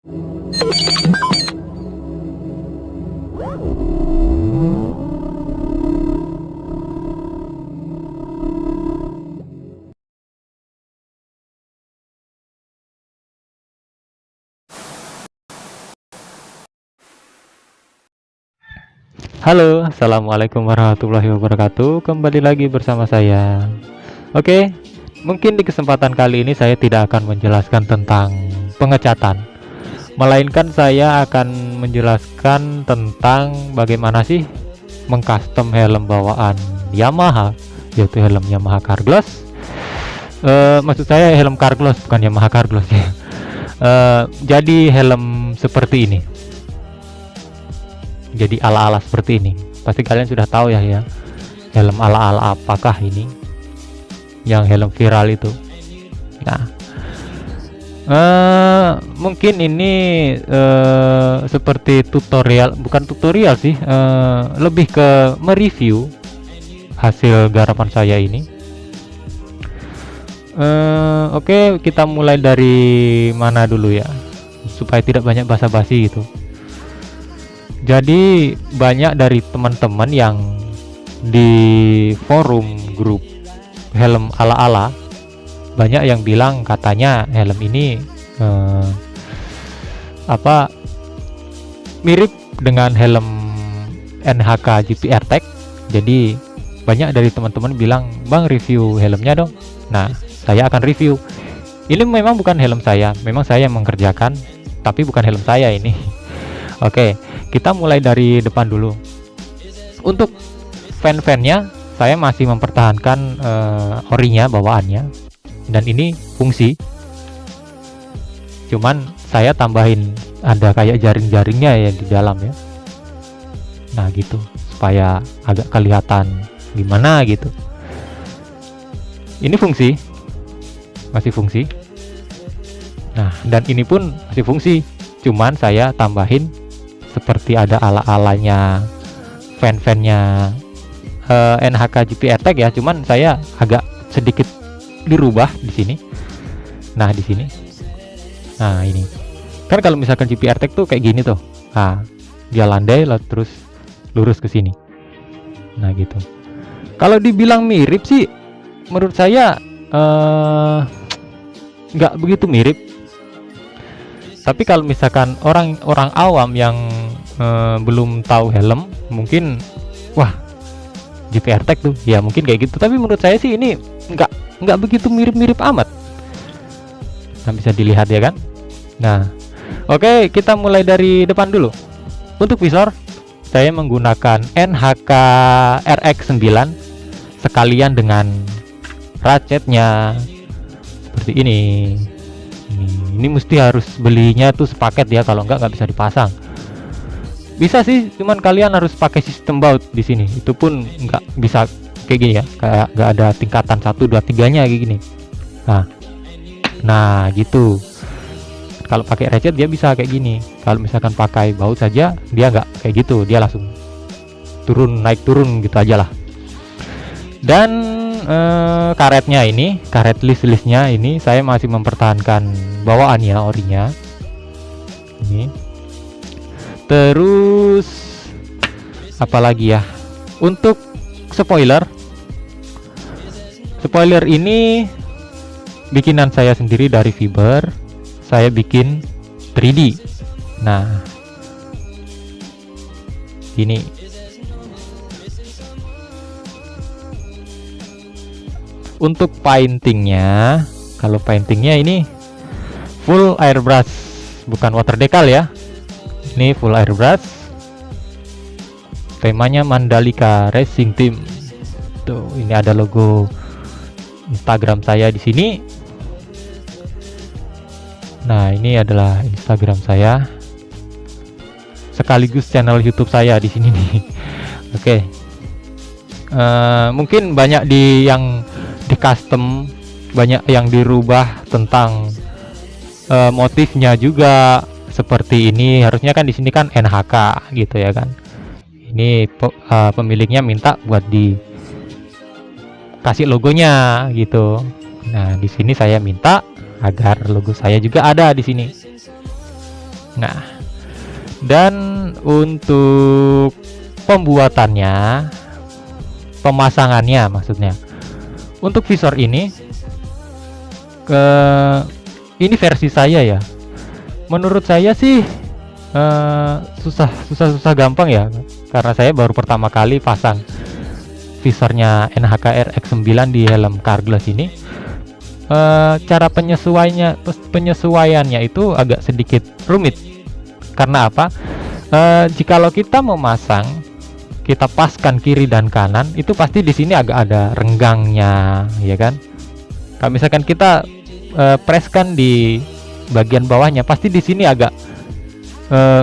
Halo, assalamualaikum warahmatullahi wabarakatuh. Kembali lagi bersama saya. Oke, mungkin di kesempatan kali ini saya tidak akan menjelaskan tentang pengecatan, melainkan saya akan menjelaskan tentang bagaimana sih mengcustom helm bawaan Yamaha, yaitu helm Yamaha Carglass. Maksud saya helm Carglass, bukan Yamaha Carglass ya. Jadi helm seperti ini. Jadi ala-ala seperti ini. Pasti kalian sudah tahu ya, helm ala-ala apakah ini yang helm viral itu. Nah, mungkin ini seperti tutorial, bukan tutorial sih, lebih ke mereview hasil garapan saya ini. Oke, kita mulai dari mana dulu ya, supaya tidak banyak basa-basi gitu. Jadi banyak dari teman-teman yang di forum grup helm ala-ala, banyak yang bilang katanya helm ini mirip dengan helm NHK GPR Tech. Jadi banyak dari teman-teman bilang, "Bang, review helmnya dong." Nah, saya akan review. Ini memang bukan helm saya, memang saya yang mengerjakan, tapi bukan helm saya ini. Oke, kita mulai dari depan dulu. Untuk fan-fannya, saya masih mempertahankan orinya, bawaannya, dan ini fungsi. Cuman saya tambahin ada kayak jaring-jaringnya ya di dalam ya. Nah gitu, supaya agak kelihatan gimana gitu. Ini fungsi, masih fungsi. Nah, dan ini pun masih fungsi. Cuman saya tambahin seperti ada ala-alanya fan-fannya NHK GPR Tech ya, cuman saya agak sedikit dirubah di sini. Nah, di sini. Nah, ini. Kan kalau misalkan GPR Tech tuh kayak gini tuh. Nah, dia landai lalu terus lurus ke sini. Nah, gitu. Kalau dibilang mirip sih menurut saya nggak begitu mirip. Tapi kalau misalkan orang awam yang belum tahu helm, mungkin wah, GPR Tech tuh ya mungkin kayak gitu. Tapi menurut saya sih ini nggak begitu mirip-mirip amat. Nah, bisa dilihat ya kan. Nah, oke, kita mulai dari depan dulu. Untuk visor saya menggunakan NHK RX9 sekalian dengan ratchetnya seperti ini. Ini mesti harus belinya tuh sepaket ya, kalau nggak bisa dipasang. Bisa sih, cuman kalian harus pakai sistem baut di sini. Itu pun nggak bisa kayak gini ya, kayak nggak ada tingkatan 1, 2, 3-nya kayak gini. Nah gitu. Kalau pakai ratchet dia bisa kayak gini. Kalau misalkan pakai baut saja dia nggak kayak gitu, dia langsung turun naik turun gitu aja lah. Dan karetnya ini, karet listnya ini saya masih mempertahankan bawaannya, orinya ini. Terus apalagi ya, untuk spoiler ini bikinan saya sendiri dari fiber. Saya bikin 3D. Nah, ini untuk paintingnya. Kalau paintingnya ini full airbrush, bukan water decal ya. Ini full airbrush. Temanya Mandalika Racing Team. Tuh, ini ada logo Instagram saya di sini. Nah, ini adalah Instagram saya, sekaligus channel YouTube saya di sini nih. Oke. Mungkin banyak yang di custom, banyak yang dirubah tentang motifnya juga. Seperti ini, harusnya kan di sini kan NHK gitu ya kan. Ini pemiliknya minta buat dikasih logonya gitu. Nah, di sini saya minta agar logo saya juga ada di sini. Nah, dan untuk pembuatannya, pemasangannya maksudnya, untuk visor ini ini versi saya ya, menurut saya sih susah gampang ya, karena saya baru pertama kali pasang visornya NHK RX9 di helm Carglass ini. Cara penyesuaiannya itu agak sedikit rumit. Karena apa? Jikalau kita memasang, kita paskan kiri dan kanan, itu pasti di sini agak ada renggangnya, ya kan? Kalau misalkan kita preskan di bagian bawahnya, pasti di sini agak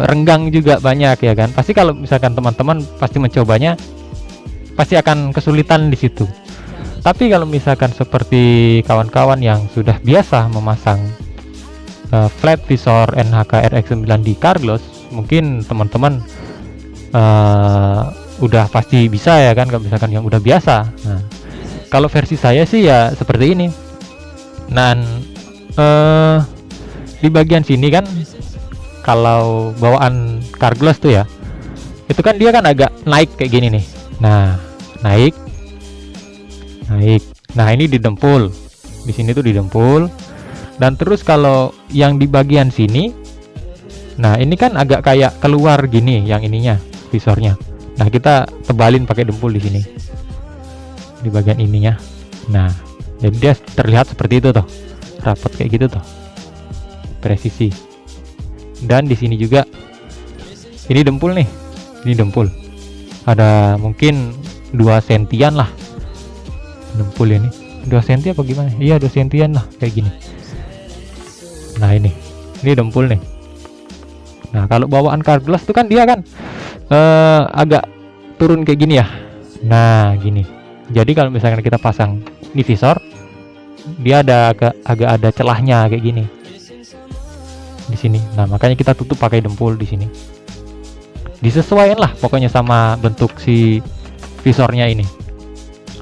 renggang juga banyak, ya kan? Pasti kalau misalkan teman-teman pasti mencobanya, pasti akan kesulitan di situ. Tapi kalau misalkan seperti kawan-kawan yang sudah biasa memasang flat visor NHK RX9 di Carglass, mungkin teman-teman udah pasti bisa, ya kan, kalau misalkan yang udah biasa. Nah, kalau versi saya sih ya seperti ini. Dan di bagian sini kan, kalau bawaan Carglass tuh ya, itu kan dia kan agak naik kayak gini nih. Nah, naik. Nah, ini didempul. Di sini tuh didempul. Dan terus kalau yang di bagian sini, nah ini kan agak kayak keluar gini yang ininya, visornya. Nah, kita tebalin pakai dempul di sini. Di bagian ininya. Nah, jadi dia terlihat seperti itu tuh. Rapat kayak gitu tuh. Presisi. Dan di sini juga ini dempul nih. Ini dempul. Ada mungkin 2 sentian lah. Dempul ini 2 senti apa gimana? Iya, 2 sentian lah kayak gini. Nah, ini dempul nih. Nah, kalau bawaan Carglass tuh kan dia kan agak turun kayak gini ya. Nah, gini. Jadi kalau misalkan kita pasang ini visor, dia ada agak ada celahnya kayak gini di sini. Nah, makanya kita tutup pakai dempul di sini. Disesuaikan lah pokoknya sama bentuk si visornya ini.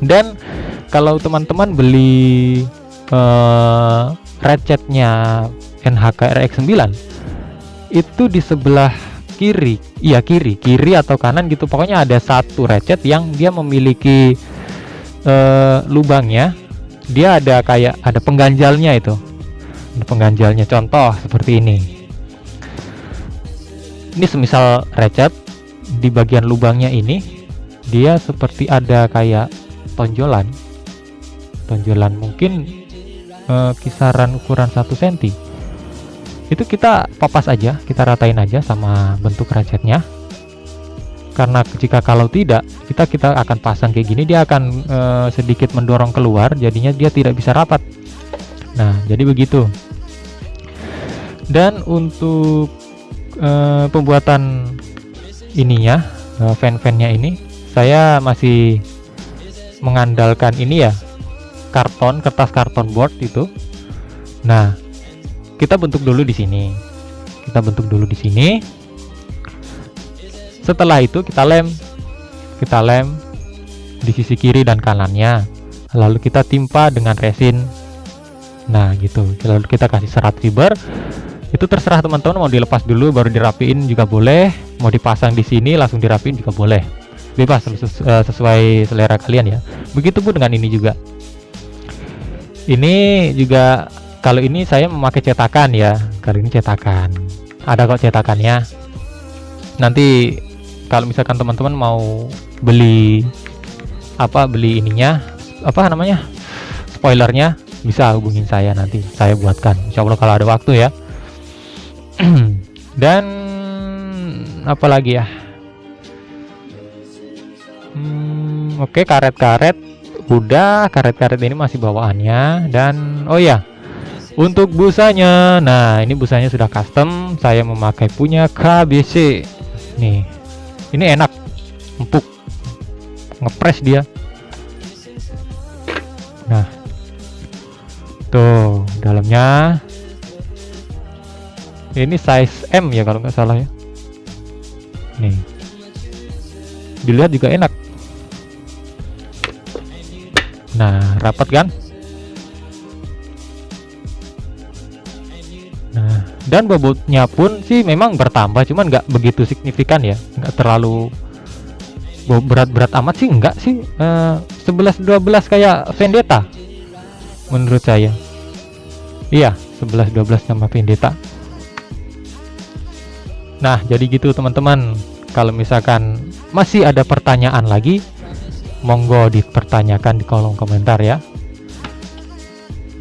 Dan kalau teman-teman beli ratchetnya NHK RX9, itu di sebelah kiri atau kanan gitu, pokoknya ada satu ratchet yang dia memiliki lubangnya. Dia ada kayak ada pengganjalnya, itu ada pengganjalnya, contoh seperti ini. Ini semisal ratchet, di bagian lubangnya ini dia seperti ada kayak tonjolan mungkin kisaran ukuran 1 cm. Itu kita papas aja, kita ratain aja sama bentuk ratchetnya. Karena jika kalau tidak, kita akan pasang kayak gini, dia akan sedikit mendorong keluar, jadinya dia tidak bisa rapat. Nah, jadi begitu. Dan untuk pembuatan ininya, fan-fannya ini, saya masih mengandalkan ini ya, kertas karton board itu. Nah, kita bentuk dulu di sini. Setelah itu kita lem di sisi kiri dan kanannya, lalu kita timpa dengan resin. Nah, gitu. Lalu kita kasih serat fiber. Itu terserah teman-teman, mau dilepas dulu baru dirapiin juga boleh, mau dipasang di sini langsung dirapiin juga boleh, bebas sesuai selera kalian ya. Begitu pun dengan ini juga. Ini juga, kalau ini saya memakai cetakan ya, kali ini cetakan, ada kok cetakannya. Nanti kalau misalkan teman-teman mau beli ininya, spoilernya, bisa hubungin saya, nanti saya buatkan, insya Allah kalau ada waktu ya. Dan apalagi ya, oke, karet-karet udah, karet-karet ini masih bawaannya. Dan oh ya, untuk busanya, nah ini busanya sudah custom, saya memakai punya KBC nih. Ini enak, empuk, ngepres dia. Nah, tuh dalamnya ini size M ya kalau nggak salah ya. Nih, dilihat juga enak. Nah, rapat kan? Nah, Dan bobotnya pun sih memang bertambah, cuman nggak begitu signifikan ya, nggak terlalu berat-berat amat sih, enggak sih. 11-12 kayak Vendetta menurut saya. Iya, 11-12 sama Vendetta. Nah, jadi gitu teman-teman. Kalau misalkan masih ada pertanyaan lagi, monggo dipertanyakan di kolom komentar ya.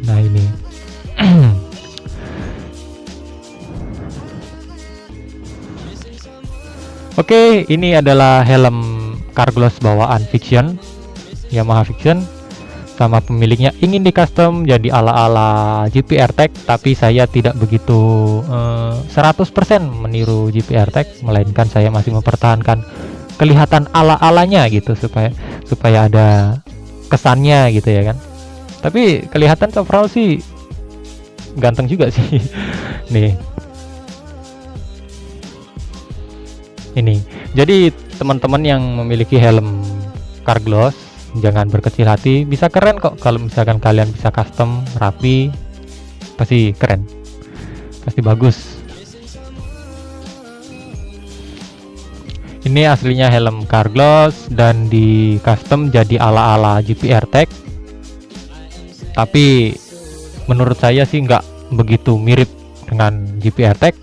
Nah, ini Oke, ini adalah helm Carglass bawaan Fiction, Yamaha Fiction. Sama pemiliknya ingin di custom jadi ala-ala GP AirTag, tapi saya tidak begitu 100% meniru GP AirTag, melainkan saya masih mempertahankan kelihatan ala-alanya gitu, supaya ada kesannya gitu ya kan. Tapi kelihatan overall sih ganteng juga sih. Nih, ini jadi teman-teman yang memiliki helm Carglass jangan berkecil hati, bisa keren kok kalau misalkan kalian bisa custom rapi, pasti keren, pasti bagus. Ini aslinya helm Carglass dan di custom jadi ala-ala GP AirTag, tapi menurut saya sih nggak begitu mirip dengan GP AirTag.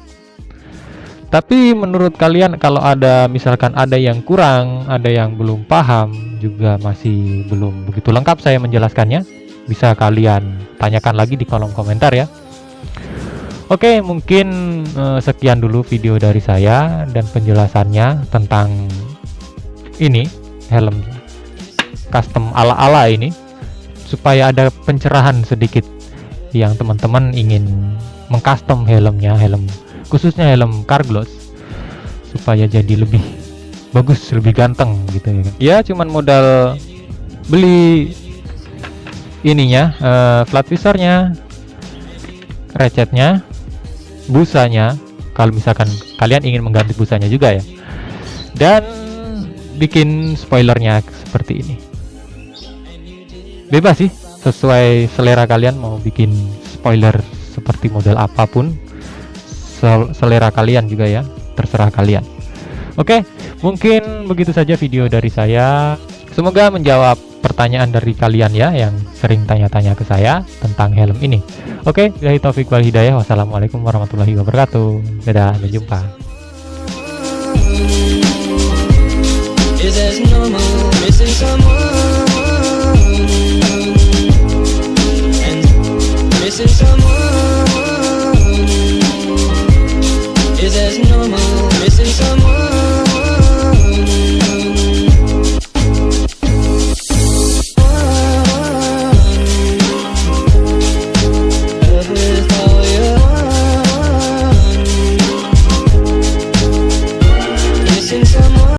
Tapi menurut kalian, kalau ada misalkan ada yang kurang, ada yang belum paham, juga masih belum begitu lengkap saya menjelaskannya, bisa kalian tanyakan lagi di kolom komentar ya. Oke, mungkin sekian dulu video dari saya dan penjelasannya tentang ini helm custom ala-ala ini, supaya ada pencerahan sedikit yang teman-teman ingin mengcustom helmnya, khususnya helm Carglass, supaya jadi lebih bagus, lebih ganteng gitu ya kan. Ya cuman modal beli ininya, flat visornya, recetnya, busanya, kalau misalkan kalian ingin mengganti busanya juga ya, dan bikin spoilernya seperti ini. Bebas sih, sesuai selera kalian mau bikin spoiler seperti model apapun, selera kalian juga ya, terserah kalian. Oke, mungkin begitu saja video dari saya. Semoga menjawab pertanyaan dari kalian ya, yang sering tanya-tanya ke saya tentang helm ini. Oke, billahi taufik wal hidayah. Wassalamualaikum warahmatullahi wabarakatuh. Dadah, sampai jumpa. Is as normal, missing someone?